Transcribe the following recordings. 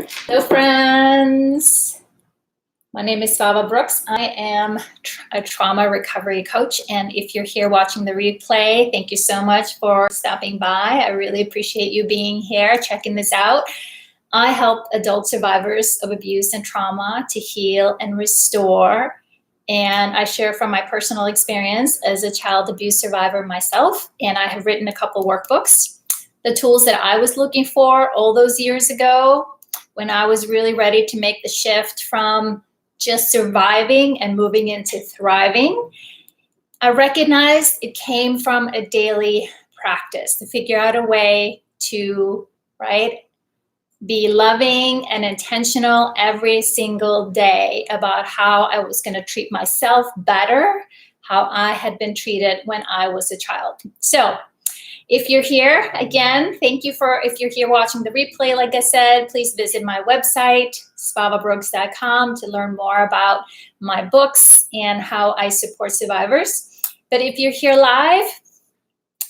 Hello, friends. My name is Svava Brooks. I am a trauma recovery coach. And if you're here watching the replay, thank you so much for stopping by. I really appreciate you being here, checking this out. I help adult survivors of abuse and trauma to heal and restore. And I share from my personal experience as a child abuse survivor myself. And I have written a couple workbooks. The tools that I was looking for all those years ago, when I was really ready to make the shift from just surviving and moving into thriving, I recognized it came from a daily practice to figure out a way to, be loving and intentional every single day about how I was going to treat myself better, how I had been treated when I was a child. So if you're here, again, if you're here watching the replay, like I said, please visit my website, svavabrooks.com, to learn more about my books and how I support survivors. But if you're here live,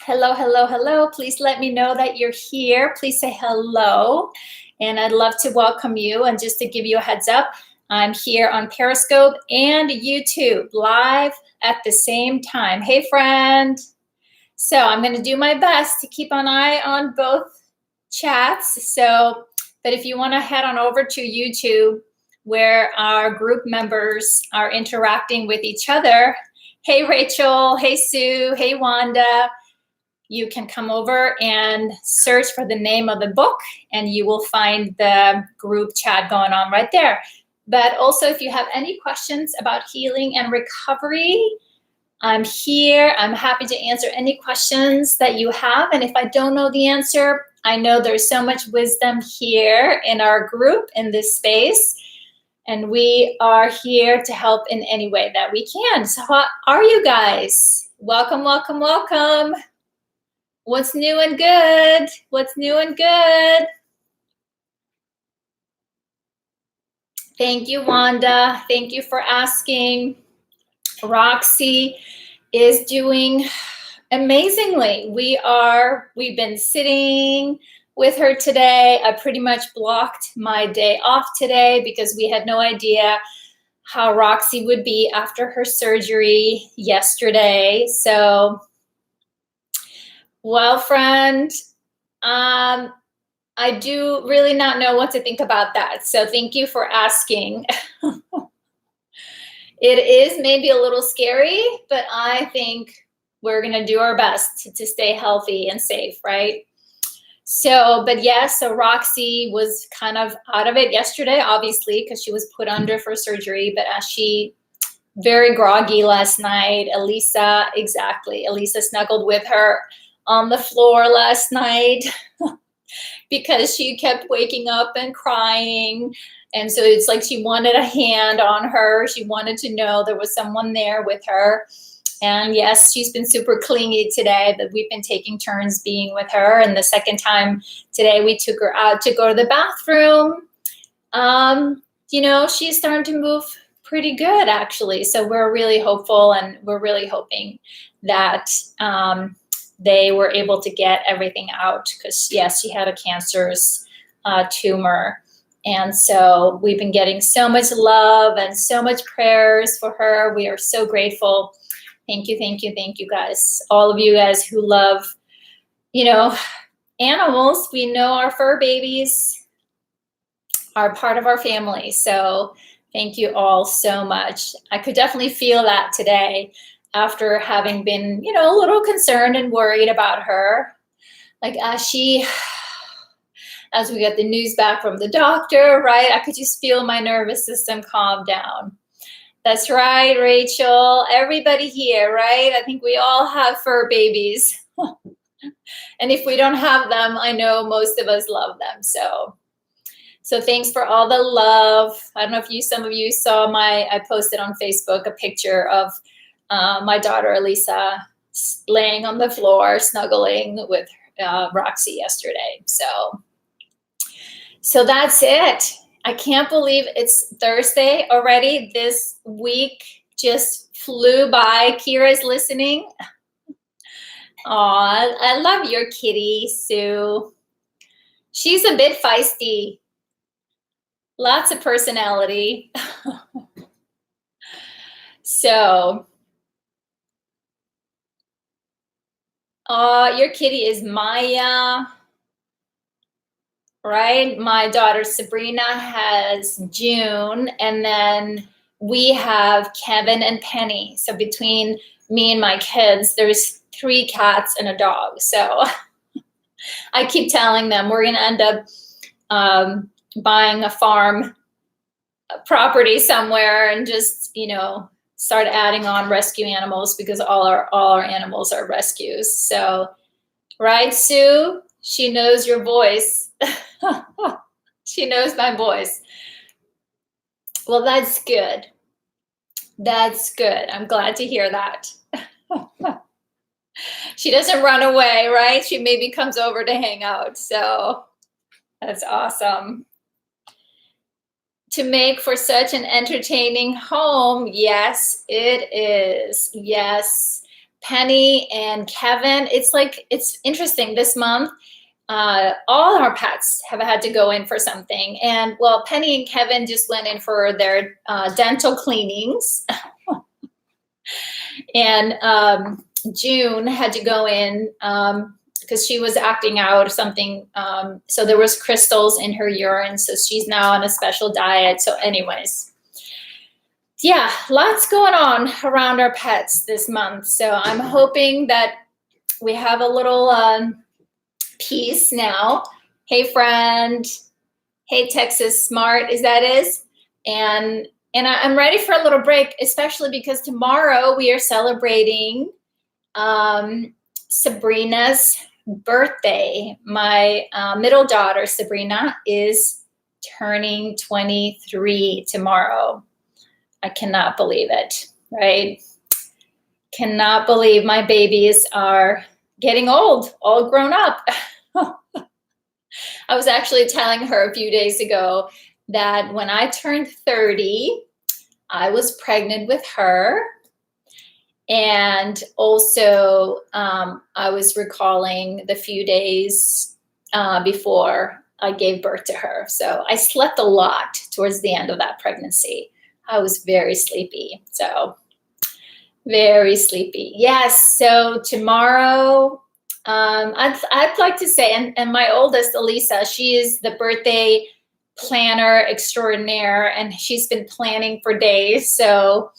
hello, hello, hello. Please let me know that you're here. Please say hello. And I'd love to welcome you. And just to give you a heads up, I'm here on Periscope and YouTube live at the same time. Hey, friend. So I'm going to do my best to keep an eye on both chats. But if you want to head on over to YouTube, where our group members are interacting with each other. Hey, Rachel. Hey, Sue. Hey, Wanda. You can come over and search for the name of the book, and you will find the group chat going on right there. But also, if you have any questions about healing and recovery, I'm here. I'm happy to answer any questions that you have. And if I don't know the answer, I know there's so much wisdom here in our group, in this space. And we are here to help in any way that we can. So how are you guys? Welcome, welcome, welcome. What's new and good? What's new and good? Thank you, Wanda. Thank you for asking. Roxy is doing amazingly. We've been sitting with her today. I pretty much blocked my day off today because we had no idea how Roxy would be after her surgery yesterday. So, well, friend, I do really not know what to think about that. So thank you for asking. It is maybe a little scary, but I think we're going to do our best to stay healthy and safe, right? So, but yes, so Roxy was kind of out of it yesterday, obviously, because she was put under for surgery, but as she very groggy last night, Elisa snuggled with her on the floor last night because she kept waking up and crying. And so it's like she wanted a hand on her. She wanted to know there was someone there with her. And yes, she's been super clingy today, but we've been taking turns being with her. And the second time today, we took her out to go to the bathroom. She's starting to move pretty good, actually. So we're really hopeful, and we're really hoping that they were able to get everything out because, yes, she had a cancerous tumor. And so we've been getting so much love and so much prayers for her. We are so grateful. Thank you, thank you, thank you, guys. All of you guys who love, animals. We know our fur babies are part of our family. So thank you all so much. I could definitely feel that today after having been, a little concerned and worried about her. Like as we got the news back from the doctor, right? I could just feel my nervous system calm down. That's right, Rachel. Everybody here, right? I think we all have fur babies. And if we don't have them, I know most of us love them. So thanks for all the love. I don't know if some of you saw I posted on Facebook a picture of my daughter, Elisa, laying on the floor, snuggling with Roxy yesterday. So that's it. I can't believe it's Thursday already. This week just flew by. Kira's listening. Aw, I love your kitty, Sue. She's a bit feisty. Lots of personality. So, your kitty is Maya, right? My daughter Sabrina has June, and then we have Kevin and Penny. So between me and my kids, there's 3 cats and a dog. So I keep telling them we're going to end up buying a farm property somewhere and just, start adding on rescue animals, because all our animals are rescues. So, right, Sue? She knows your voice. She knows my voice. Well, that's good. That's good. I'm glad to hear that. She doesn't run away, right? She maybe comes over to hang out. So that's awesome. To make for such an entertaining home. Yes, it is. Yes. Penny and Kevin, it's interesting this month. All our pets have had to go in for something. And well, Penny and Kevin just went in for their dental cleanings. And June had to go in because she was acting out or something. So there was crystals in her urine. So she's now on a special diet. So anyways, yeah, lots going on around our pets this month. So I'm hoping that we have a little peace now. Hey, friend. Hey, Texas Smart, is? And I'm ready for a little break, especially because tomorrow we are celebrating Sabrina's birthday. My middle daughter, Sabrina, is turning 23 tomorrow. I cannot believe it, right? Cannot believe my babies are getting old, all grown up. I was actually telling her a few days ago that when I turned 30, I was pregnant with her. And also, I was recalling the few days before I gave birth to her. So I slept a lot towards the end of that pregnancy. I was very sleepy. So very sleepy. Yes. So tomorrow, I'd like to say, and my oldest, Elisa, she is the birthday planner extraordinaire, and she's been planning for days. So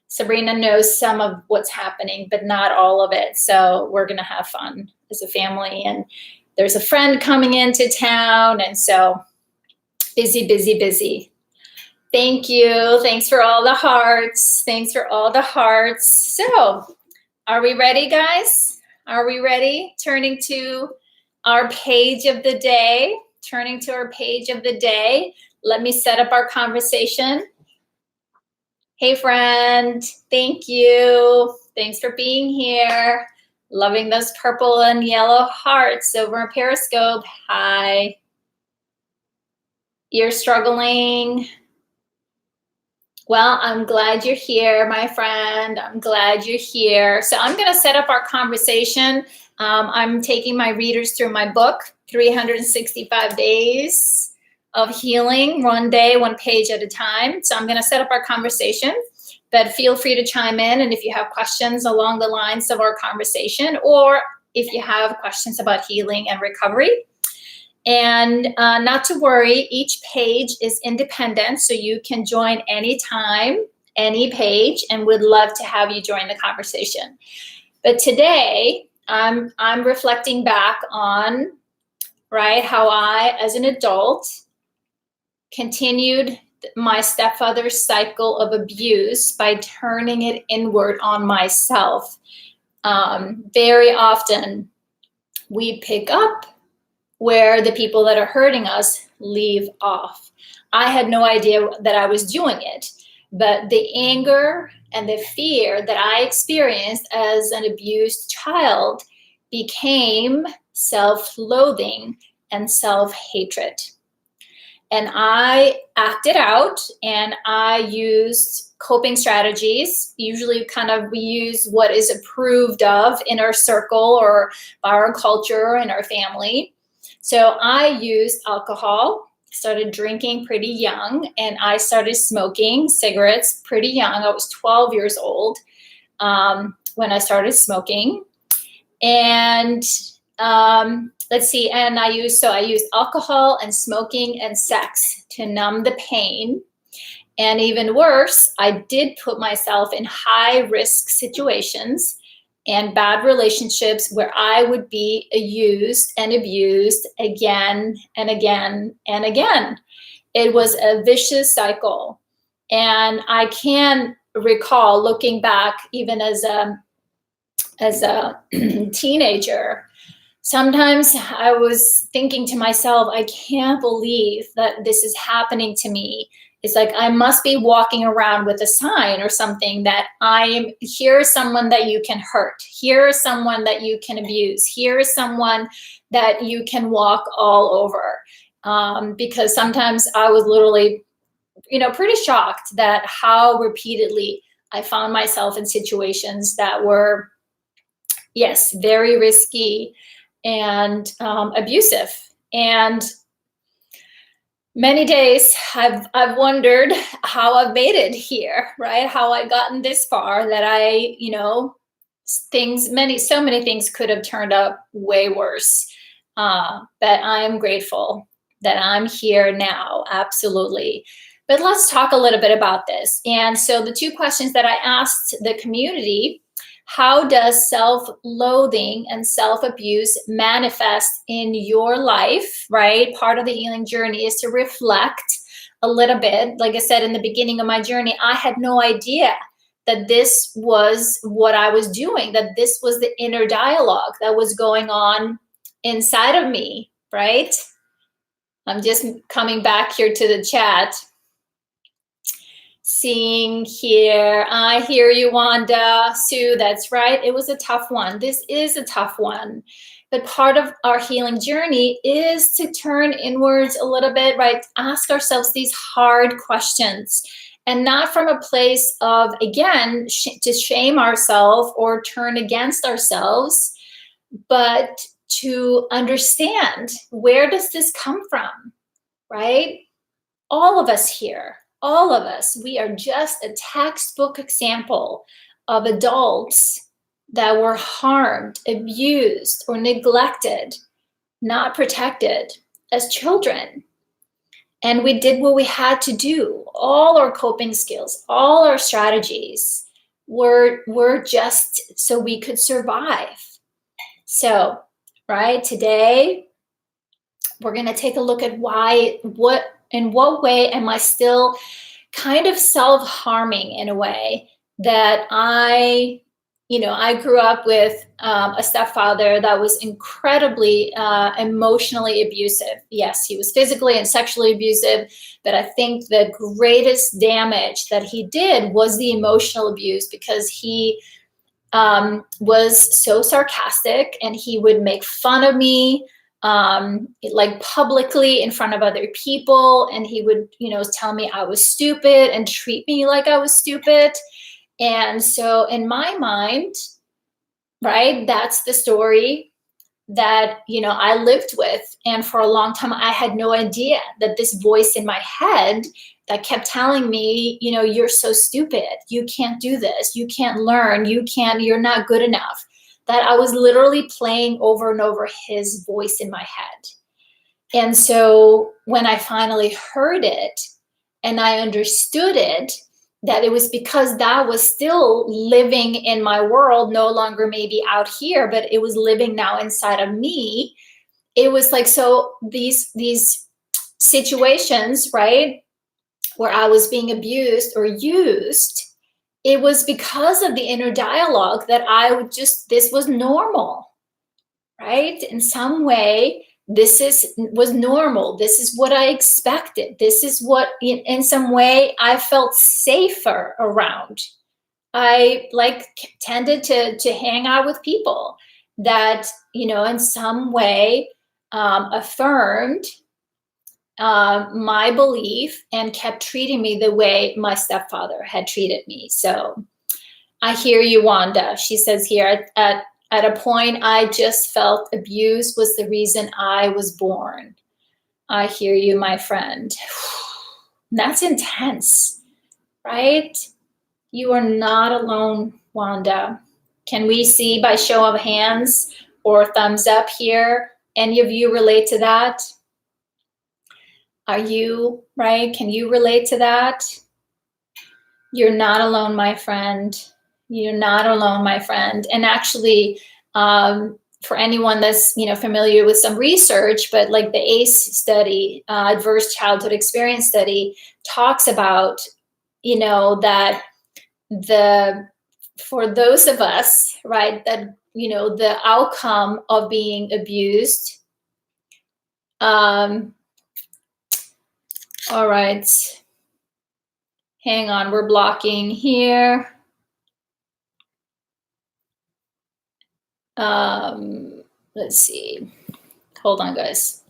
Sabrina knows some of what's happening, but not all of it. So we're going to have fun as a family. And there's a friend coming into town. And so busy, busy, busy. Thank you. Thanks for all the hearts. Thanks for all the hearts. So are we ready, guys? Are we ready? Turning to our page of the day. Turning to our page of the day. Let me set up our conversation. Hey, friend. Thank you. Thanks for being here. Loving those purple and yellow hearts over on Periscope. Hi. You're struggling. Well, I'm glad you're here, my friend. I'm glad you're here. So I'm going to set up our conversation. I'm taking my readers through my book, 365 Days of Healing, one day, one page at a time. So I'm going to set up our conversation, but feel free to chime in. And if you have questions along the lines of our conversation, or if you have questions about healing and recovery. And not to worry, each page is independent, so you can join anytime, any page, and would love to have you join the conversation. But today, I'm reflecting back on, right, how I, as an adult, continued my stepfather's cycle of abuse by turning it inward on myself. Very often, we pick up where the people that are hurting us leave off. I had no idea that I was doing it, but the anger and the fear that I experienced as an abused child became self-loathing and self-hatred. And I acted out, and I used coping strategies. Usually we use what is approved of in our circle or by our culture and our family. So I used alcohol, started drinking pretty young, and I started smoking cigarettes pretty young. I was 12 years old when I started smoking. And let's see, and I used alcohol and smoking and sex to numb the pain. And even worse, I did put myself in high risk situations and bad relationships where I would be used and abused again and again and again. It was a vicious cycle. And I can recall looking back, even as a teenager, sometimes I was thinking to myself, I can't believe that this is happening to me. It's like I must be walking around with a sign or something that here's someone that you can hurt. Here's someone that you can abuse. Here's someone that you can walk all over. Because sometimes I was literally, pretty shocked that how repeatedly I found myself in situations that were, yes, very risky and abusive. And many days I've wondered how I've made it here, right? How I've gotten this far, that so many things could have turned out way worse. But I'm grateful that I'm here now, absolutely. But let's talk a little bit about this. And so the two questions that I asked the community: how does self-loathing and self-abuse manifest in your life, right? Part of the healing journey is to reflect a little bit. Like I said, in the beginning of my journey, I had no idea that this was what I was doing, that this was the inner dialogue that was going on inside of me, right? I'm just coming back here to the chat. Seeing here, I hear you, Wanda. Sue, that's right. It was a tough one. This is a tough one. But part of our healing journey is to turn inwards a little bit, right? Ask ourselves these hard questions, and not from a place of, again, to shame ourselves or turn against ourselves, but to understand, where does this come from, right? All of us here, all of us, we are just a textbook example of adults that were harmed, abused, or neglected, not protected as children. And we did what we had to do. All our coping skills, all our strategies were just so we could survive. So, right, today, we're going to take a look at in what way am I still kind of self-harming in a way that I grew up with a stepfather that was incredibly emotionally abusive. Yes, he was physically and sexually abusive, but I think the greatest damage that he did was the emotional abuse, because he was so sarcastic, and he would make fun of me, like publicly in front of other people. And he would, tell me I was stupid and treat me like I was stupid. And so in my mind, right, that's the story that, I lived with. And for a long time, I had no idea that this voice in my head that kept telling me, you're so stupid, you can't do this, you can't learn, you're not good enough, that I was literally playing over and over his voice in my head. And so when I finally heard it and I understood it, that it was because that was still living in my world, no longer maybe out here, but it was living now inside of me. It was like, so these situations, right, where I was being abused or used, it was because of the inner dialogue that this was normal, right? In some way, was normal. This is what I expected. This is what, in some way, I felt safer around. I tended to hang out with people that, in some way affirmed my belief and kept treating me the way my stepfather had treated me. So I hear you, Wanda. She says here, at a point, I just felt abuse was the reason I was born. I hear you, my friend. That's intense, right? You are not alone, Wanda. Can we see by show of hands or thumbs up here? Any of you relate to that? Are you, right? Can you relate to that? You're not alone, my friend. You're not alone, my friend. And actually, for anyone that's familiar with some research, but like the ACE study, Adverse Childhood Experience study, talks about that for those of us, right, that the outcome of being abused. All right, hang on, we're blocking here. Let's see. Hold on, guys.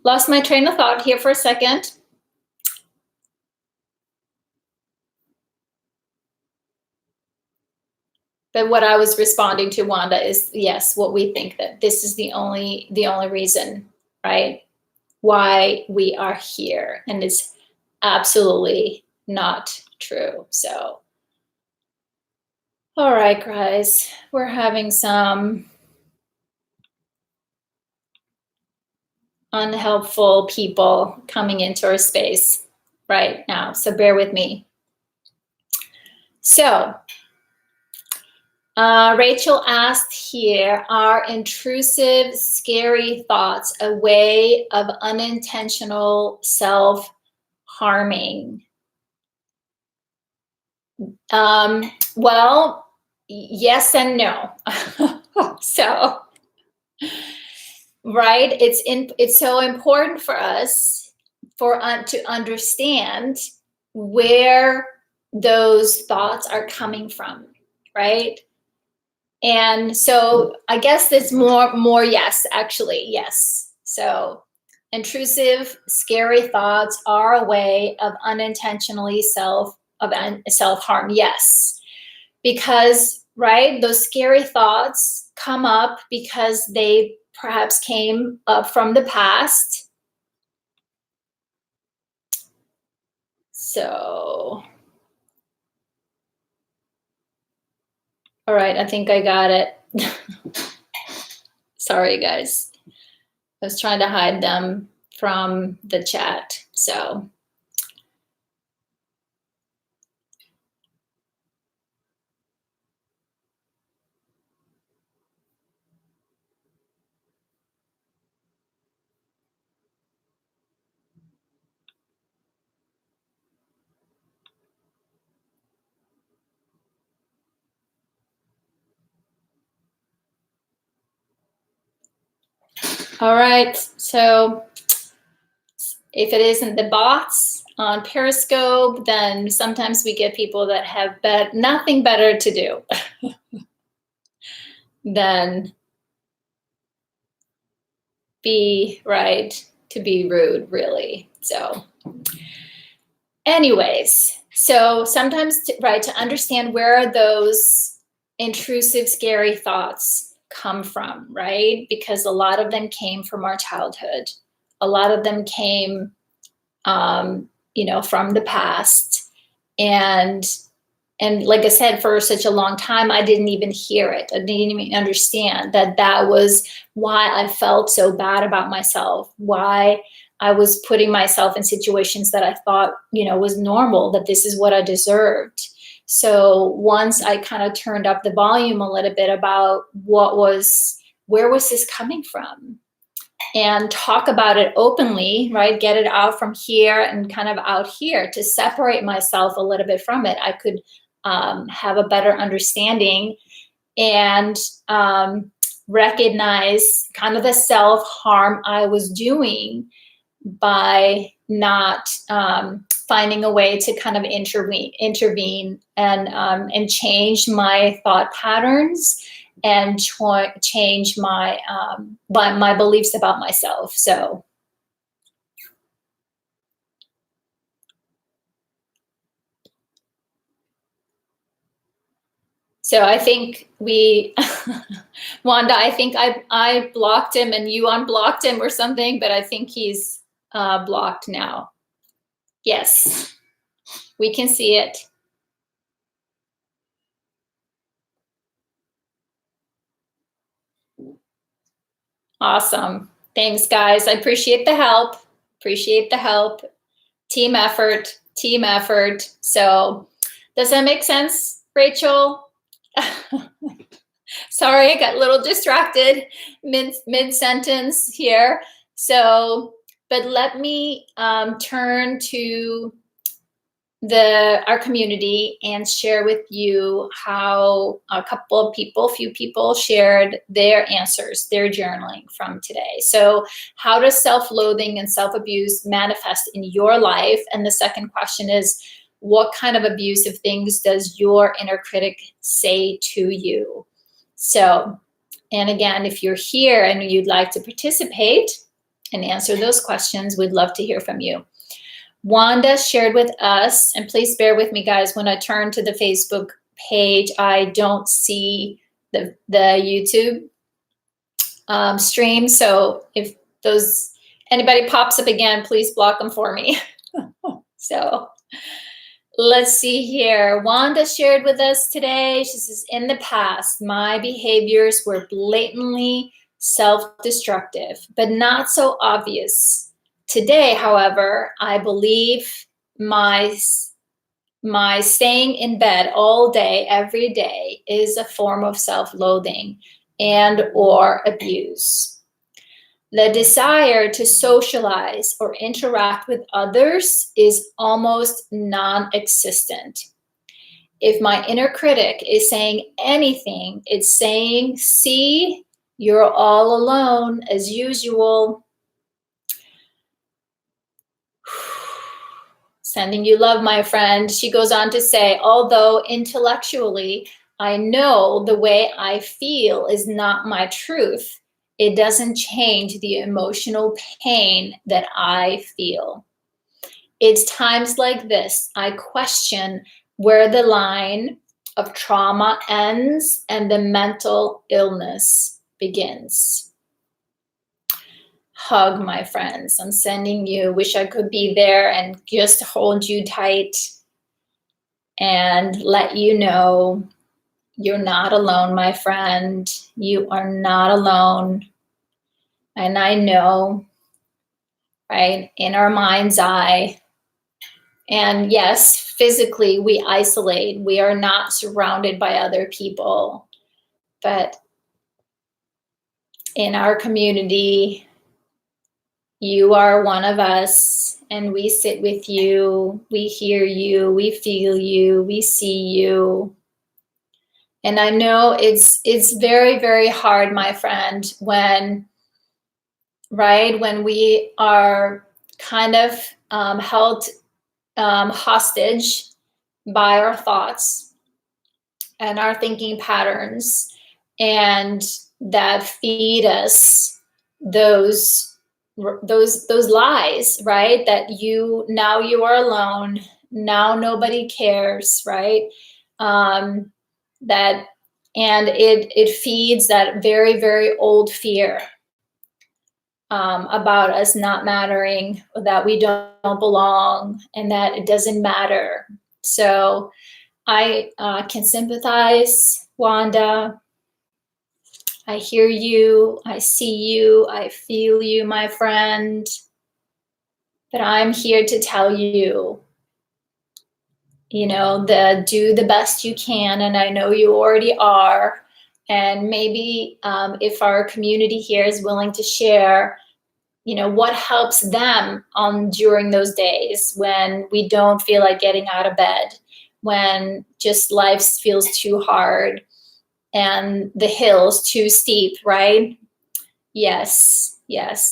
Lost my train of thought here for a second. But what I was responding to, Wanda, is yes, what we think, that this is the only reason, right, why we are here, and it's absolutely not true. So, all right, guys, we're having some unhelpful people coming into our space right now, so bear with me. So, Rachel asked here, are intrusive, scary thoughts a way of unintentional self-harming? Well, yes and no. So, right, it's so important for us to understand where those thoughts are coming from, right? And so I guess there's more yes, actually, yes. So intrusive, scary thoughts are a way of unintentionally self-harm, yes. Because, right, those scary thoughts come up because they perhaps came up from the past. So, all right, I think I got it. Sorry, guys. I was trying to hide them from the chat, so. All right, so if it isn't the bots on Periscope, then sometimes we get people that have nothing better to do than be rude, really. So anyways, so sometimes, to understand where those intrusive, scary thoughts come from, right? Because a lot of them came from our childhood. A lot of them came, from the past. And like I said, for such a long time, I didn't even hear it. I didn't even understand that was why I felt so bad about myself, why I was putting myself in situations that I thought, was normal, that this is what I deserved. So once I kind of turned up the volume a little bit about where was this coming from, and talk about it openly, right? Get it out from here and kind of out here to separate myself a little bit from it. I could have a better understanding and recognize kind of the self-harm I was doing by not finding a way to kind of intervene and change my thought patterns and change my my beliefs about myself. So So I think we, Wanda, I think I blocked him and you unblocked him or something, but I think he's blocked now. Yes, we can see it. Awesome. Thanks, guys. I appreciate the help. Appreciate the help. Team effort, team effort. So does that make sense, Rachel? Sorry, I got a little distracted mid-sentence here. So, but let me turn to our community and share with you how few people shared their answers, their journaling from today. So how does self-loathing and self-abuse manifest in your life? And the second question is, what kind of abusive things does your inner critic say to you? So, and again, if you're here and you'd like to participate and answer those questions, we'd love to hear from you. Wanda shared with us, and please bear with me, guys, when I turn to the Facebook page, I don't see the YouTube stream. So if anybody pops up again, please block them for me. So let's see here. Wanda shared with us today. She says, in the past, my behaviors were blatantly self-destructive, but not so obvious. Today, however, I believe my staying in bed all day, every day, is a form of self-loathing and or abuse. The desire to socialize or interact with others is almost non-existent. If my inner critic is saying anything, it's saying, see, you're all alone as usual. Sending you love, my friend. She goes on to say, although intellectually I know the way I feel is not my truth, it doesn't change the emotional pain that I feel. It's times like this I question where the line of trauma ends and the mental illness begins. Hug, my friends. I'm sending you. Wish I could be there and just hold you tight and let you know you're not alone, my friend. You are not alone. And I know, right, in our mind's eye. And yes, physically we isolate. We are not surrounded by other people. But in our community, you are one of us, and we sit with you, we hear you, we feel you, we see you. And I know it's very, very hard, my friend, when we are kind of held hostage by our thoughts and our thinking patterns, and that feed us those lies, right? That now you are alone, now nobody cares, right? That, and it feeds that very, very old fear about us not mattering, that we don't belong, and that it doesn't matter. So I can sympathize, Wanda. I hear you, I see you, I feel you, my friend. But I'm here to tell you, do the best you can, and I know you already are. And maybe if our community here is willing to share, what helps them during those days when we don't feel like getting out of bed, when just life feels too hard and the hill's too steep, right? Yes.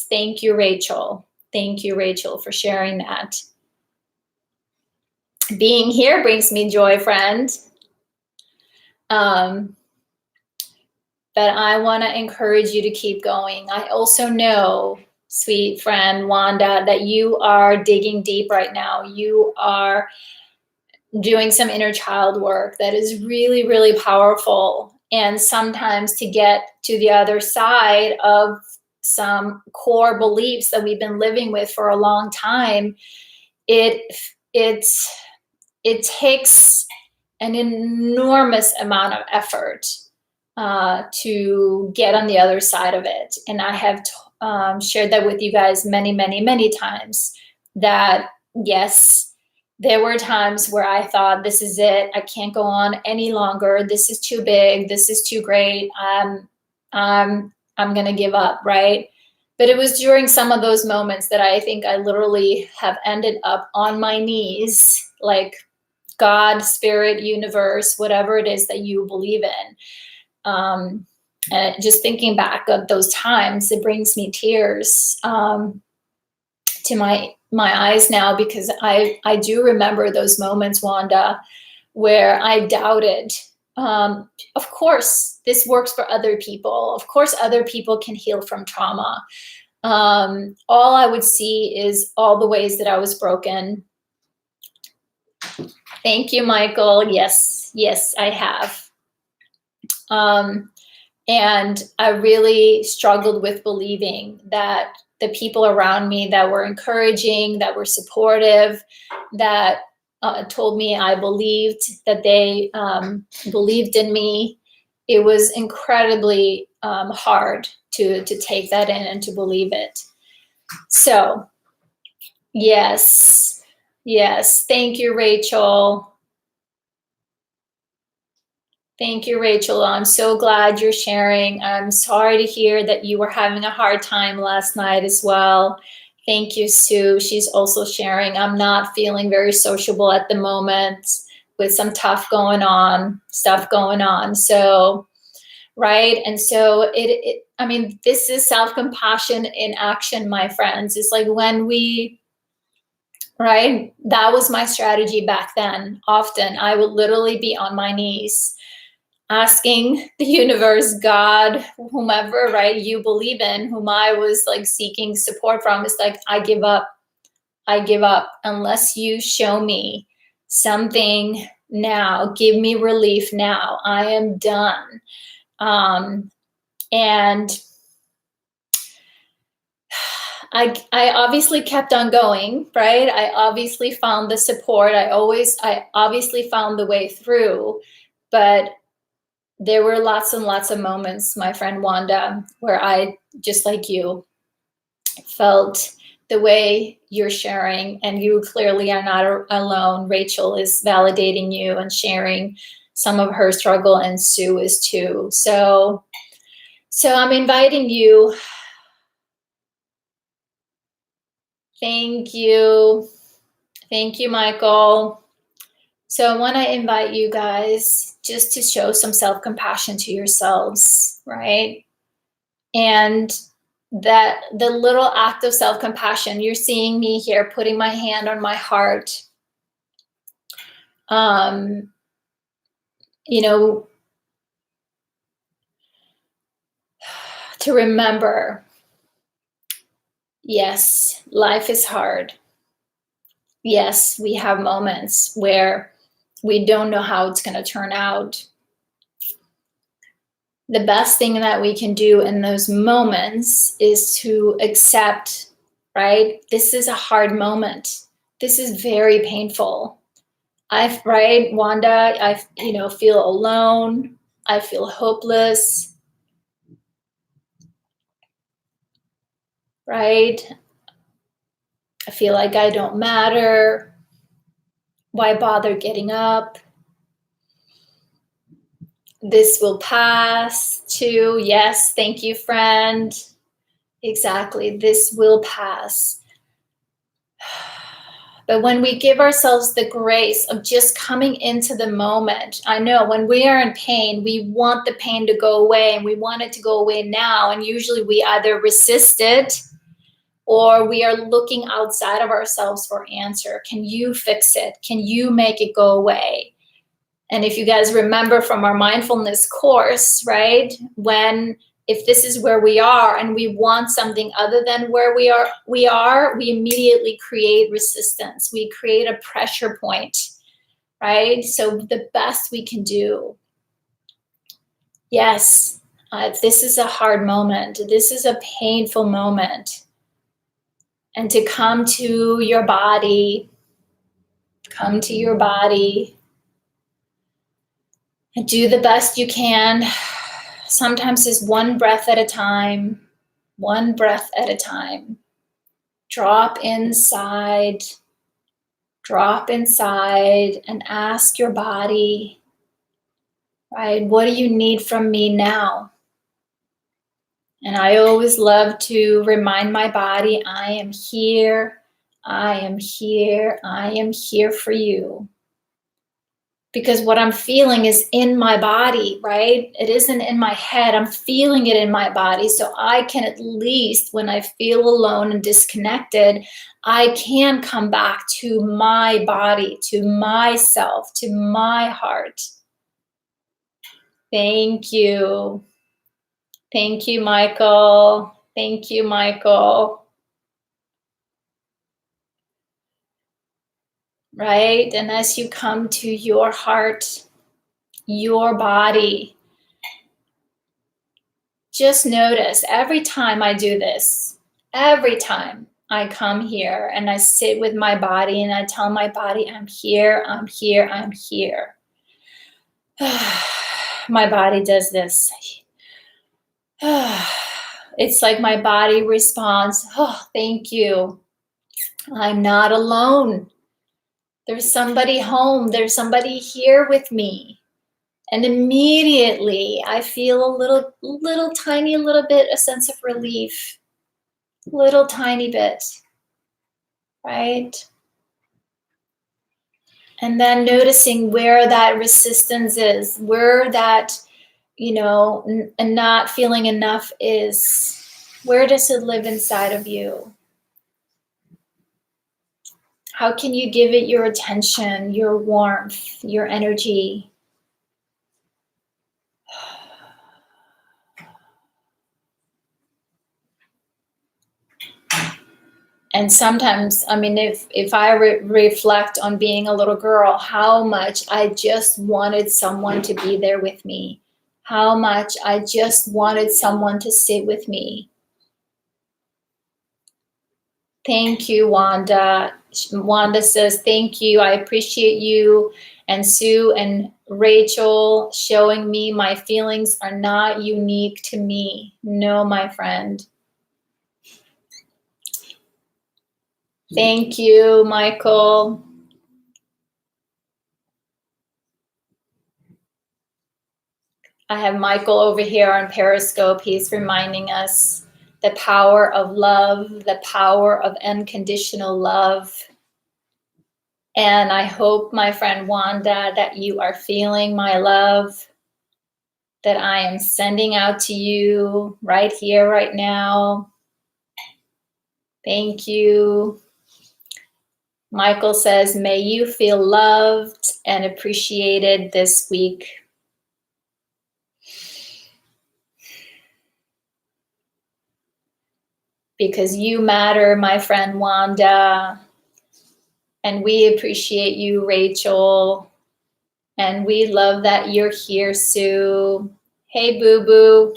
Thank you, Rachel. Thank you, Rachel, for sharing that. Being here brings me joy, friend. But I want to encourage you to keep going. I also know, sweet friend Wanda, that you are digging deep right now. You are doing some inner child work that is really, really powerful. And sometimes to get to the other side of some core beliefs that we've been living with for a long time, it takes an enormous amount of effort to get on the other side of it. And I have shared that with you guys many, many, many times, that yes, there were times where I thought, this is it. I can't go on any longer. This is too big. This is too great. I'm going to give up, right? But it was during some of those moments that I think I literally have ended up on my knees, like God, spirit, universe, whatever it is that you believe in. And just thinking back of those times, it brings me tears to my eyes now, because I do remember those moments, Wanda, where I doubted. Of course, this works for other people. Of course, other people can heal from trauma. All I would see is all the ways that I was broken. Thank you, Michael. Yes, I have. And I really struggled with believing that the people around me that were encouraging, that were supportive, that told me I believed, that they believed in me. It was incredibly hard to take that in and to believe it. So, yes. Thank you, Rachel. Thank you, Rachel. I'm so glad you're sharing. I'm sorry to hear that you were having a hard time last night as well. Thank you, Sue. She's also sharing. I'm not feeling very sociable at the moment, with some stuff going on. So, right. And so I mean, this is self-compassion in action, my friends. It's like when right? That was my strategy back then. Often I would literally be on my knees, asking the universe, God, whomever, right, you believe in, whom I was like seeking support from. It's like, I give up. Unless you show me something now, give me relief now. I am done. And I obviously kept on going, right? I obviously found the support. I obviously found the way through, but there were lots and lots of moments, my friend Wanda, where I, just like you, felt the way you're sharing, and you clearly are not alone. Rachel is validating you and sharing some of her struggle, and Sue is too. So I'm inviting you. Thank you, Michael. So I want to invite you guys just to show some self-compassion to yourselves, right? And that the little act of self-compassion, you're seeing me here putting my hand on my heart. You know, to remember, yes, life is hard. Yes, we have moments where we don't know how it's going to turn out. The best thing that we can do in those moments is to accept, right? This is a hard moment. This is very painful. Right, Wanda, I feel alone. I feel hopeless, right? I feel like I don't matter. Why bother getting up? This will pass too. Yes, thank you, friend. Exactly, this will pass. But when we give ourselves the grace of just coming into the moment, I know when we are in pain, we want the pain to go away, and we want it to go away now. And usually we either resist it, or we are looking outside of ourselves for answer. Can you fix it? Can you make it go away? And if you guys remember from our mindfulness course, right, if this is where we are and we want something other than where we are, we immediately create resistance. We create a pressure point, right? So the best we can do. Yes, this is a hard moment. This is a painful moment. And to come to your body, and do the best you can. Sometimes it's one breath at a time, one breath at a time. Drop inside and ask your body, right? What do you need from me now? And I always love to remind my body, I am here, I am here, I am here for you. Because what I'm feeling is in my body, right? It isn't in my head. I'm feeling it in my body. So I can at least, when I feel alone and disconnected, I can come back to my body, to myself, to my heart. Thank you. Thank you, Michael. Thank you, Michael. Right? And as you come to your heart, your body, just notice every time I do this, every time I come here and I sit with my body and I tell my body, I'm here, I'm here, I'm here. My body does this. It's like my body responds, oh, thank you. I'm not alone. There's somebody home. There's somebody here with me. And immediately I feel a little tiny little bit, a sense of relief. Little tiny bit, right? And then noticing where that resistance is, where that, and not feeling enough is. Where does it live inside of you? How can you give it your attention, your warmth, your energy? And sometimes, if I reflect on being a little girl, how much I just wanted someone to be there with me. How much I just wanted someone to sit with me. Thank you, Wanda. Wanda says, thank you. I appreciate you. And Sue and Rachel showing me my feelings are not unique to me. No, my friend. Thank you, Michael. I have Michael over here on Periscope. He's reminding us the power of love, the power of unconditional love. And I hope, my friend Wanda, that you are feeling my love that I am sending out to you right here, right now. Thank you. Michael says, may you feel loved and appreciated this week. Because you matter, my friend Wanda. And we appreciate you, Rachel. And we love that you're here, Sue. Hey, boo-boo.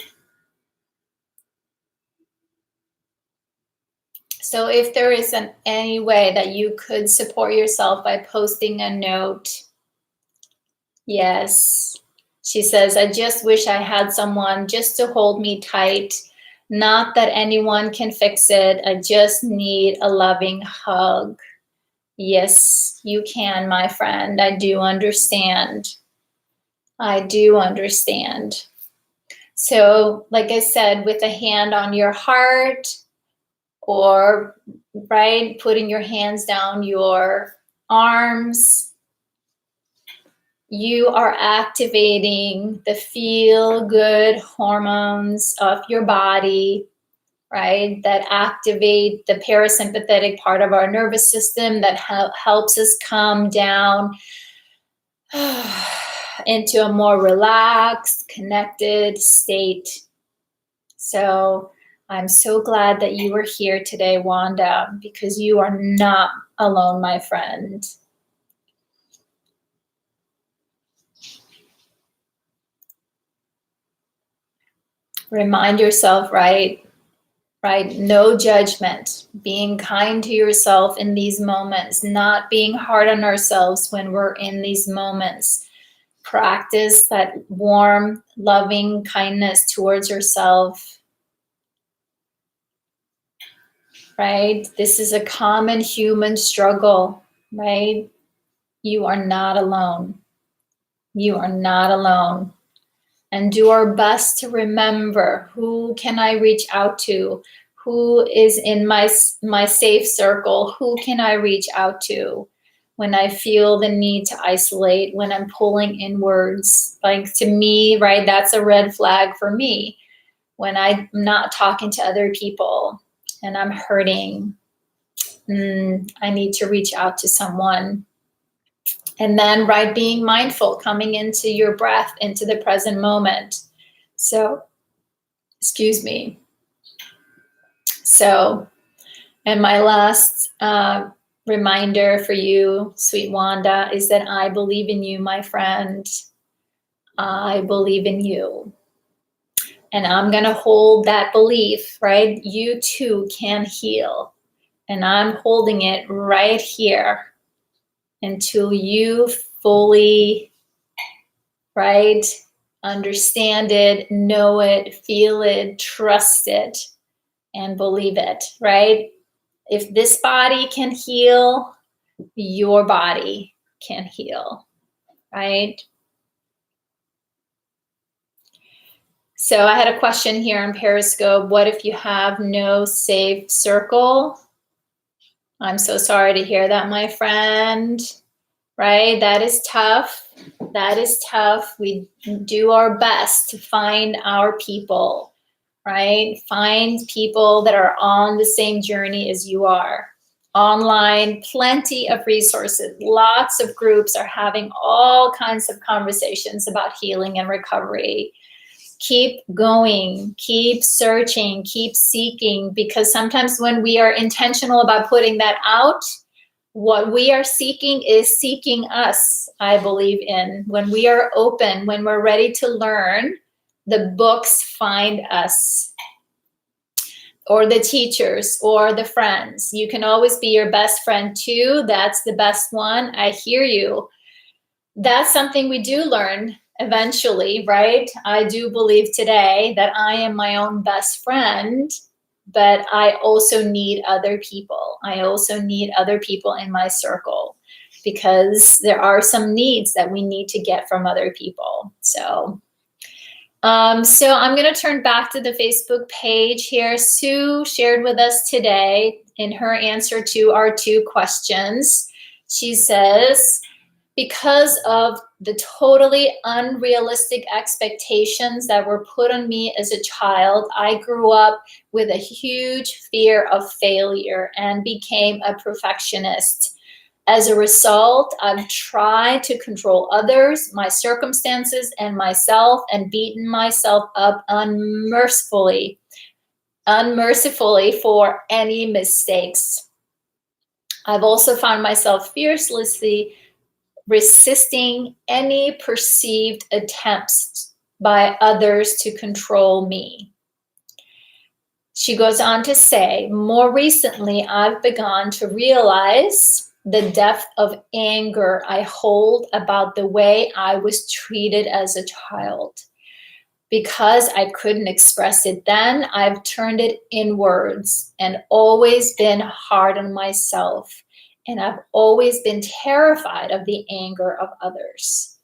So if there isn't any way that you could support yourself by posting a note. Yes. She says, I just wish I had someone just to hold me tight. Not that anyone can fix it. I just need a loving hug. Yes, you can, my friend. I do understand. I do understand. So, like I said, with a hand on your heart, or right, putting your hands down your arms, you are activating the feel-good hormones of your body, right? That activate the parasympathetic part of our nervous system that helps us calm down into a more relaxed, connected state. So I'm so glad that you were here today, Wanda, because you are not alone, my friend. Remind yourself, right? No judgment, being kind to yourself in these moments, not being hard on ourselves when we're in these moments. Practice that warm, loving kindness towards yourself, right? This is a common human struggle, right? You are not alone. You are not alone. And do our best to remember, who can I reach out to? Who is in my safe circle? Who can I reach out to when I feel the need to isolate, when I'm pulling inwards? Like, to me, right, that's a red flag for me. When I'm not talking to other people and I'm hurting, I need to reach out to someone. And then, right, being mindful, coming into your breath, into the present moment. So, excuse me. So, and my last reminder for you, sweet Wanda, is that I believe in you, my friend. I believe in you. And I'm going to hold that belief, right? You too can heal. And I'm holding it right here until you fully, right, understand it, know it, feel it, trust it, and believe it, right? If this body can heal, your body can heal, right? So I had a question here on Periscope. What if you have no safe circle? I'm so sorry to hear that, my friend, right? That is tough. That is tough. We do our best to find our people, right? Find people that are on the same journey as you are. Online, plenty of resources. Lots of groups are having all kinds of conversations about healing and recovery. Keep going, keep searching, keep seeking, because sometimes when we are intentional about putting that out, what we are seeking is seeking us, I believe in. When we are open, when we're ready to learn, the books find us, or the teachers, or the friends. You can always be your best friend too. That's the best one. I hear you. That's something we do learn eventually, right? I do believe today that I am my own best friend, but I also need other people. I also need other people in my circle, because there are some needs that we need to get from other people. So I'm going to turn back to the Facebook page here. Sue shared with us today in her answer to our 2 questions. She says, because of the totally unrealistic expectations that were put on me as a child, I grew up with a huge fear of failure and became a perfectionist. As a result, I've tried to control others, my circumstances, and myself, and beaten myself up unmercifully for any mistakes. I've also found myself fiercely resisting any perceived attempts by others to control me. She goes on to say, more recently, I've begun to realize the depth of anger I hold about the way I was treated as a child. Because I couldn't express it then, I've turned it inwards and always been hard on myself. And I've always been terrified of the anger of others.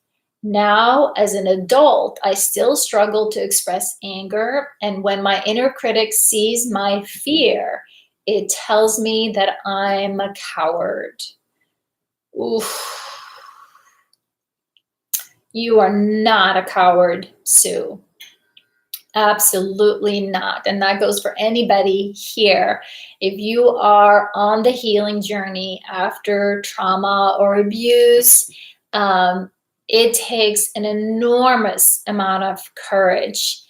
Now, as an adult, I still struggle to express anger. And when my inner critic sees my fear, it tells me that I'm a coward. Oof. You are not a coward, Sue. Absolutely not. And that goes for anybody here. If you are on the healing journey after trauma or abuse, it takes an enormous amount of courage.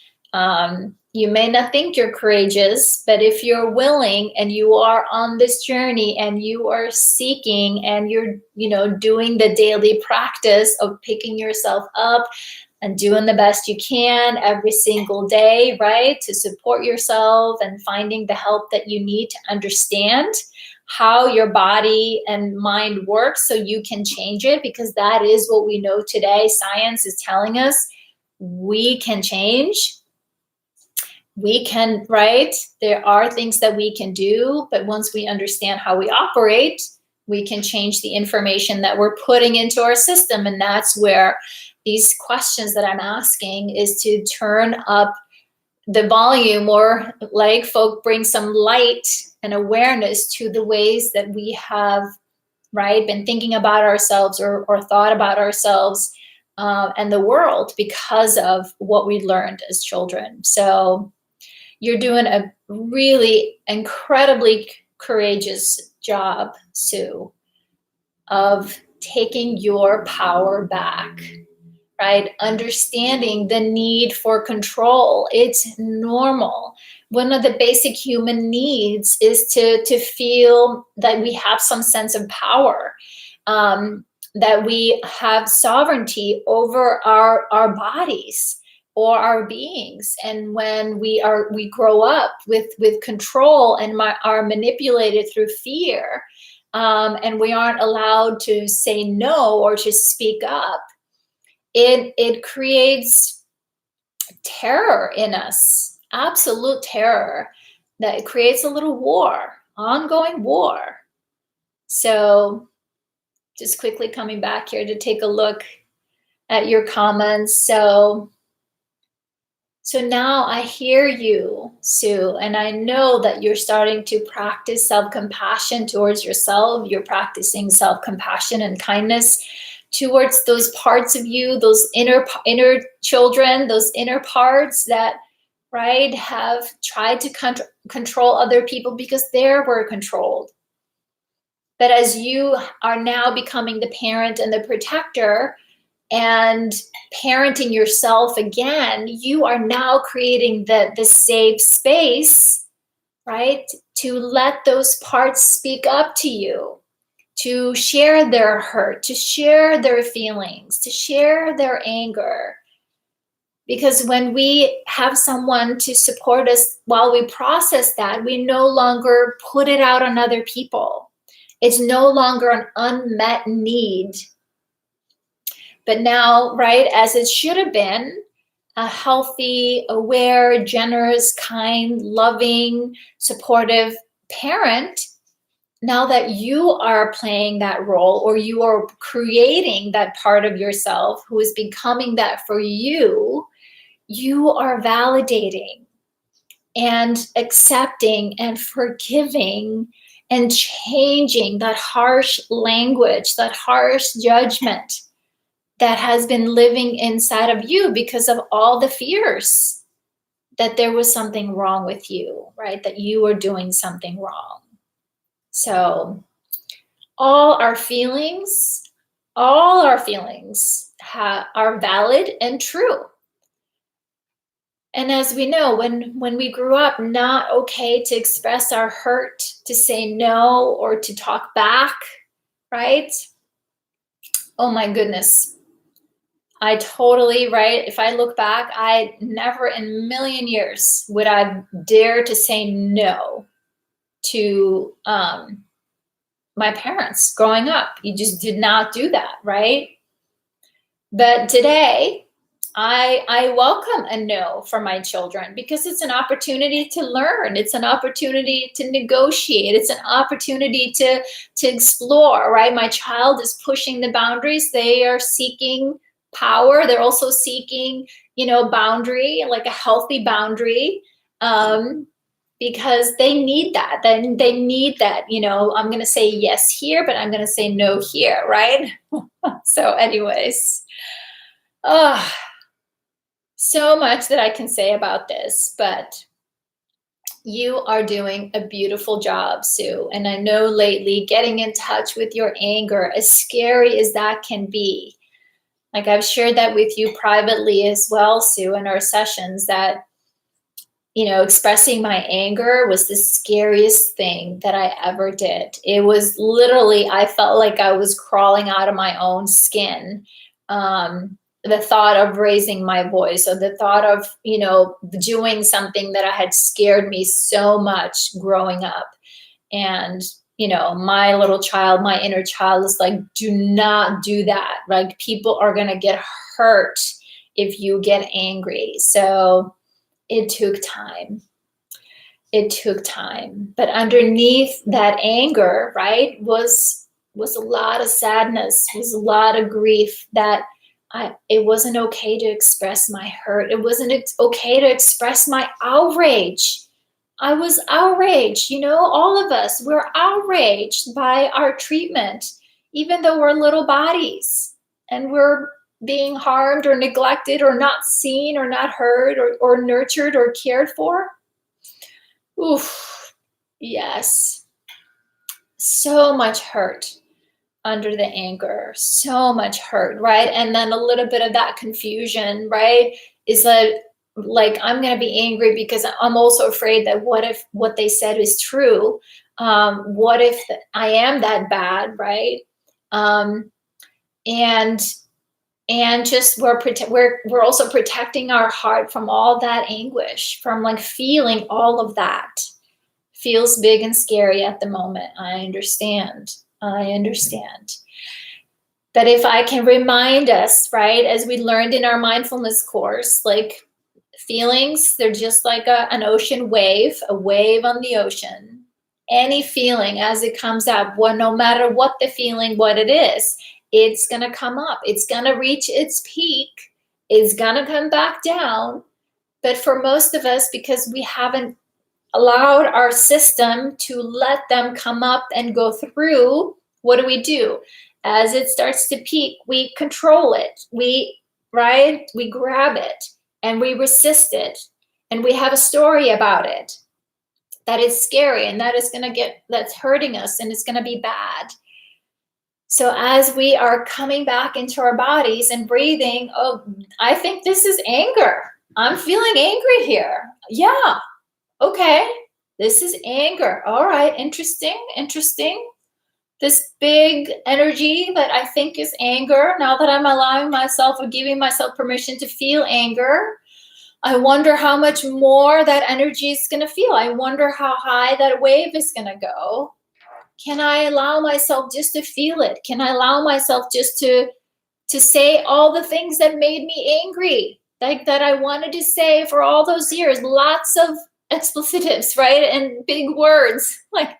You may not think you're courageous, but if you're willing and you are on this journey and you are seeking and you're, doing the daily practice of picking yourself up, and doing the best you can every single day, right? To support yourself and finding the help that you need to understand how your body and mind works so you can change it, because that is what we know today. Science is telling us we can change. We can, right? There are things that we can do, but once we understand how we operate, we can change the information that we're putting into our system. And that's where these questions that I'm asking is to turn up the volume, or like folk bring some light and awareness to the ways that we have, right, been thinking about ourselves or thought about ourselves and the world because of what we learned as children. So you're doing a really incredibly courageous job, Sue, of taking your power back, right? Understanding the need for control. It's normal. One of the basic human needs is to feel that we have some sense of power, that we have sovereignty over our bodies or our beings. And when we grow up with control and are manipulated through fear, and we aren't allowed to say no or to speak up, it creates terror in us, absolute terror, that it creates a little war, ongoing war. So just quickly coming back here to take a look at your comments. So now I hear you, Sue, and I know that you're starting to practice self-compassion towards yourself. You're practicing self-compassion and kindness towards those parts of you, those inner children, those inner parts that, right, have tried to control other people because they were controlled. But as you are now becoming the parent and the protector and parenting yourself again, you are now creating the safe space, right, to let those parts speak up to you, to share their hurt, to share their feelings, to share their anger. Because when we have someone to support us while we process that, we no longer put it out on other people. It's no longer an unmet need. But now, right, as it should have been, a healthy, aware, generous, kind, loving, supportive parent, now that you are playing that role, or you are creating that part of yourself who is becoming that for you, you are validating and accepting and forgiving and changing that harsh language, that harsh judgment that has been living inside of you because of all the fears that there was something wrong with you, right? That you were doing something wrong. So all our feelings are valid and true. And as we know, when we grew up, not okay to express our hurt, to say no, or to talk back, right? Oh my goodness. I totally, right? If I look back, I never in a million years would I dare to say no to my parents growing up. You just did not do that, right? But today, I welcome a no for my children because it's an opportunity to learn. It's an opportunity to negotiate. It's an opportunity to explore, right? My child is pushing the boundaries. They are seeking power. They're also seeking, boundary, like a healthy boundary, because they need that. Then they need that, I'm going to say yes here, but I'm going to say no here, right? So anyways, so much that I can say about this, but you are doing a beautiful job, Sue. And I know lately getting in touch with your anger, as scary as that can be, like I've shared that with you privately as well, Sue, in our sessions, that, expressing my anger was the scariest thing that I ever did. It was literally, I felt like I was crawling out of my own skin. the thought of raising my voice, or the thought of, doing something that I had scared me so much growing up. And, my little child, my inner child is like, do not do that. Like, people are going to get hurt if you get angry. So it took time. It took time. But underneath that anger, right, was a lot of sadness, was a lot of grief, that it wasn't okay to express my hurt. It wasn't okay to express my outrage. I was outraged, all of us, we're outraged by our treatment, even though we're little bodies and we're being harmed or neglected or not seen or not heard or nurtured or cared for. Oof, yes. So much hurt under the anger, so much hurt, right? And then a little bit of that confusion, right? Is that, like, I'm going to be angry because I'm also afraid that what if what they said is true? What if I am that bad, right? And just we're also protecting our heart from all that anguish, from like feeling all of that. Feels big and scary at the moment. I understand. But if I can remind us, right, as we learned in our mindfulness course, like, feelings, they're just like an ocean wave, a wave on the ocean. Any feeling as it comes up, no matter what the feeling, what it is, it's going to come up. It's going to reach its peak. It's going to come back down. But for most of us, because we haven't allowed our system to let them come up and go through, what do? As it starts to peak, we control it. We grab it and we resist it. And we have a story about it, that it's scary and that is that's hurting us and it's going to be bad. So as we are coming back into our bodies and breathing, oh, I think this is anger. I'm feeling angry here. Yeah. Okay, this is anger. All right, interesting. This big energy that I think is anger, now that I'm allowing myself or giving myself permission to feel anger, I wonder how much more that energy is going to feel. I wonder how high that wave is going to go. Can I allow myself just to feel it? Can I allow myself just to say all the things that made me angry, like that I wanted to say for all those years? Lots of explicitives, right? And big words, like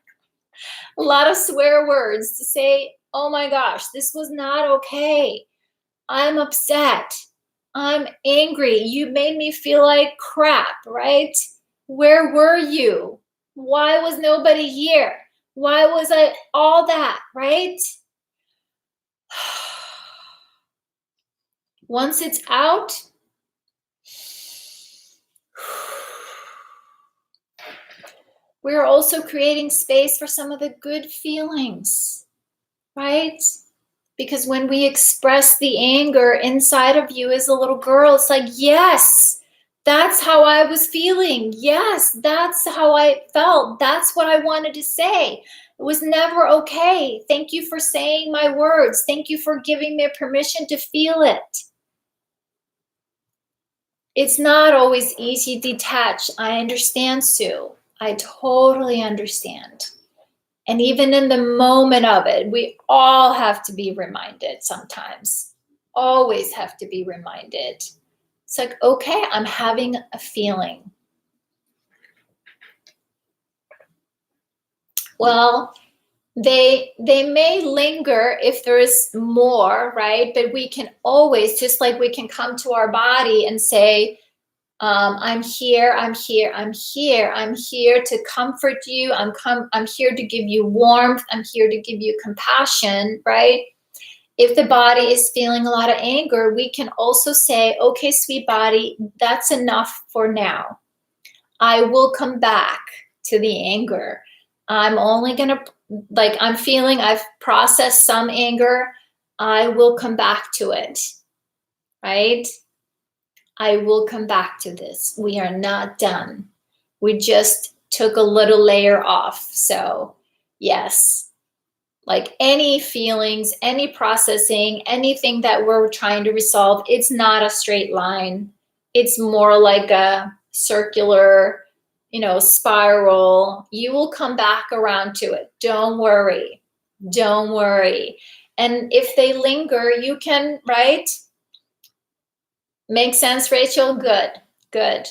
a lot of swear words to say, oh my gosh, this was not okay. I'm upset. I'm angry. You made me feel like crap, right? Where were you? Why was nobody here? Why was I all that, right? Once it's out, we're also creating space for some of the good feelings, right? Because when we express the anger inside of you as a little girl, it's like, yes, that's how I was feeling. Yes, that's how I felt. That's what I wanted to say. It was never okay. Thank you for saying my words. Thank you for giving me permission to feel it. It's not always easy to detach. I understand, Sue. I totally understand. And even in the moment of it, we all have to be reminded sometimes. Always have to be reminded. It's like, okay, I'm having a feeling. Well, they may linger if there is more, right? But we can always, just like we can come to our body and say, I'm here to comfort you. I'm here to give you warmth. I'm here to give you compassion, right? If the body is feeling a lot of anger, we can also say, okay, sweet body, that's enough for now. I will come back to the anger. I'm only going to, I'm feeling I've processed some anger. I will come back to it, right? I will come back to this. We are not done. We just took a little layer off. So yes, Like any feelings, any processing, anything that we're trying to resolve, it's not a straight line. It's more like a circular, spiral. You will come back around to it. Don't worry. Don't worry. And if they linger, you can, right? Make sense, Rachel? Good. Good.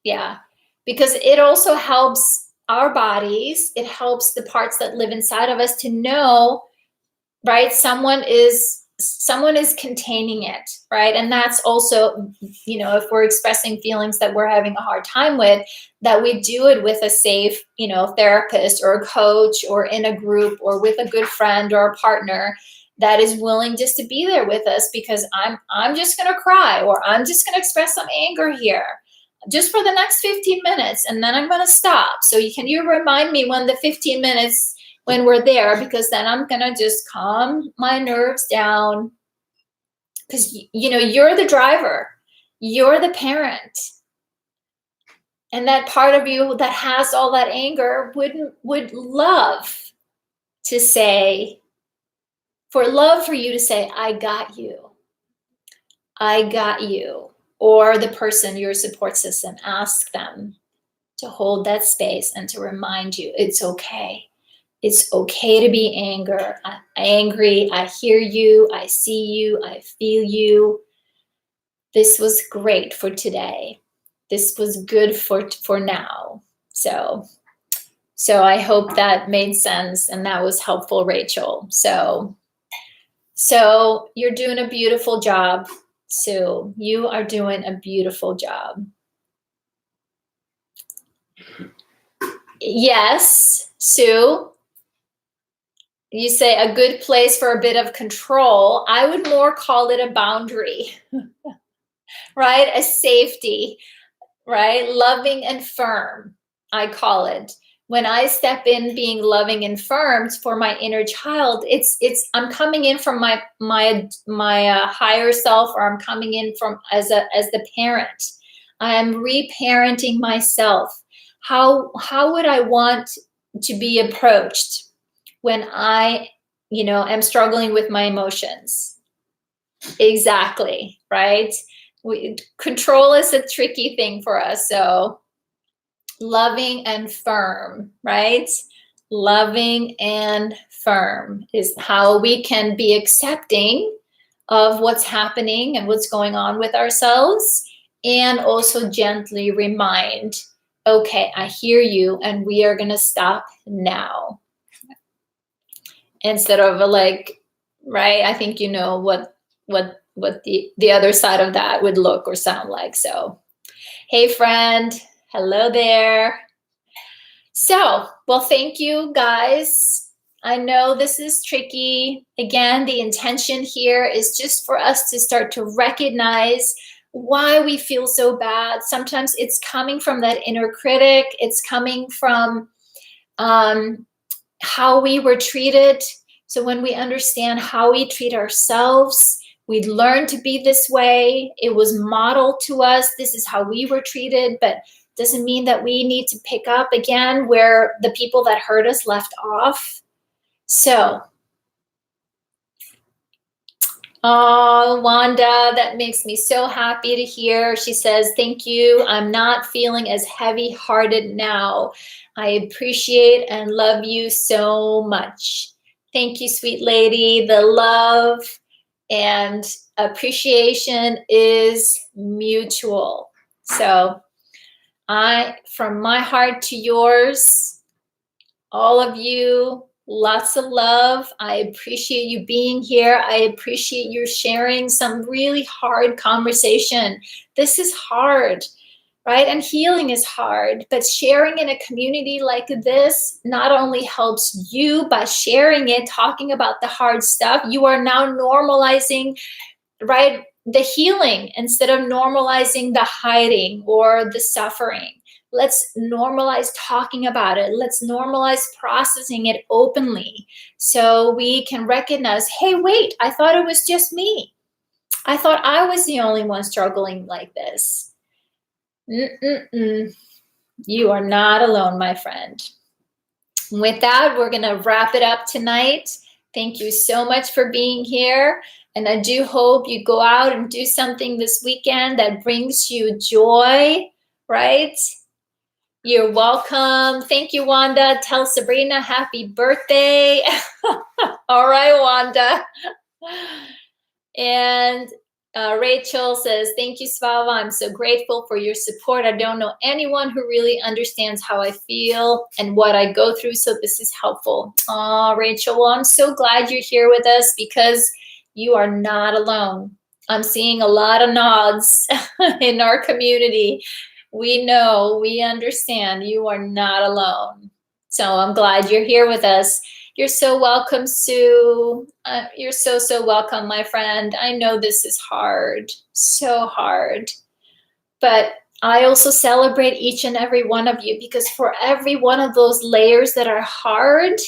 Yeah. Because it also helps our bodies, it helps the parts that live inside of us to know, right? Someone is containing it, right? And that's also, if we're expressing feelings that we're having a hard time with, that we do it with a safe, therapist or a coach or in a group or with a good friend or a partner that is willing just to be there with us, because I'm just going to cry, or I'm just going to express some anger here just for the next 15 minutes, and then I'm going to stop. So you remind me when the 15 minutes when we're there, because then I'm going to just calm my nerves down, because you're the driver, you're the parent, and that part of you that has all that anger would love to say, for you to say, I got you. I got you. Or the person, your support system, ask them to hold that space and to remind you it's okay. It's okay to be angry. I hear you. I see you. I feel you. This was great for today. This was good for now. So I hope that made sense and that was helpful, Rachel. So you're doing a beautiful job, Sue. You are doing a beautiful job. Yes, Sue. You say a good place for a bit of control. I would more call it a boundary, right? A safety, right? Loving and firm, I call it. When I step in being loving and firm for my inner child, I'm coming in from my higher self, or I'm coming in from as the parent. I am reparenting myself. How would I want to be approached when I, am struggling with my emotions? Exactly, right? Control is a tricky thing for us. So loving and firm, right? Loving and firm is how we can be accepting of what's happening and what's going on with ourselves, and also gently remind, okay, I hear you, and we are going to stop now. Instead of right? I think you know what the other side of that would look or sound like. So, hey friend, hello there. So, well, thank you guys. I know this is tricky. Again, the intention here is just for us to start to recognize why we feel so bad. Sometimes it's coming from that inner critic. It's coming from how we were treated. So when we understand how we treat ourselves, we learn to be this way. It was modeled to us. This is how we were treated, but doesn't mean that we need to pick up again where the people that hurt us left off. So, oh, Wanda, that makes me so happy to hear. She says, thank you. I'm not feeling as heavy-hearted now. I appreciate and love you so much. Thank you, sweet lady. The love and appreciation is mutual. So from my heart to yours, all of you, lots of love. I appreciate you being here. I appreciate you sharing some really hard conversation. This is hard, right? And healing is hard, but sharing in a community like this not only helps you by sharing it, talking about the hard stuff, you are now normalizing, right, the healing instead of normalizing the hiding or the suffering. Let's normalize talking about it. Let's normalize processing it openly so we can recognize, hey, wait, I thought it was just me. I thought I was the only one struggling like this. You are not alone, my friend. With that, we're going to wrap it up tonight. Thank you so much for being here. And I do hope you go out and do something this weekend that brings you joy, right? You're welcome. Thank you, Wanda. Tell Sabrina happy birthday. All right, Wanda. And Rachel says, thank you, Svava. I'm so grateful for your support. I don't know anyone who really understands how I feel and what I go through, so this is helpful. Oh, Rachel, well, I'm so glad you're here with us because you are not alone. I'm seeing a lot of nods in our community. We know, we understand you are not alone. So I'm glad you're here with us. You're so welcome, Sue. You're so welcome, my friend. I know this is hard, so hard. But I also celebrate each and every one of you because for every one of those layers that are hard,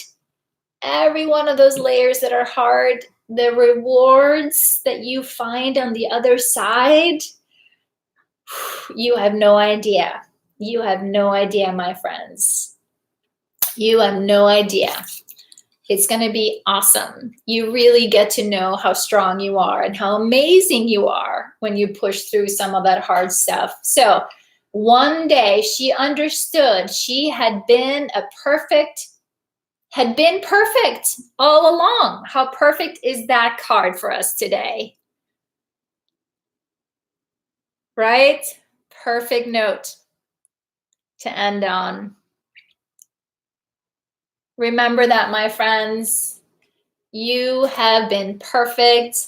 every one of those layers that are hard, the rewards that you find on the other side, you have no idea. You have no idea, my friends. You have no idea. It's going to be awesome. You really get to know how strong you are and how amazing you are when you push through some of that hard stuff. So one day she understood she had been perfect all along. How perfect is that card for us today? Right? Perfect note to end on. Remember that, my friends. You have been perfect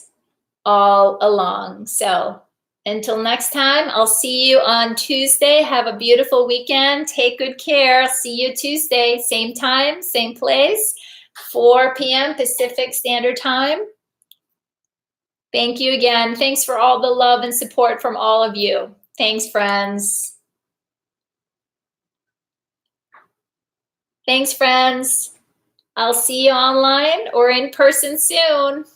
all along. So until next time, I'll see you on Tuesday. Have a beautiful weekend. Take good care. See you Tuesday, same time, same place, 4 p.m. Pacific Standard Time. Thank you again. Thanks for all the love and support from all of you. Thanks, friends. Thanks, friends. I'll see you online or in person soon.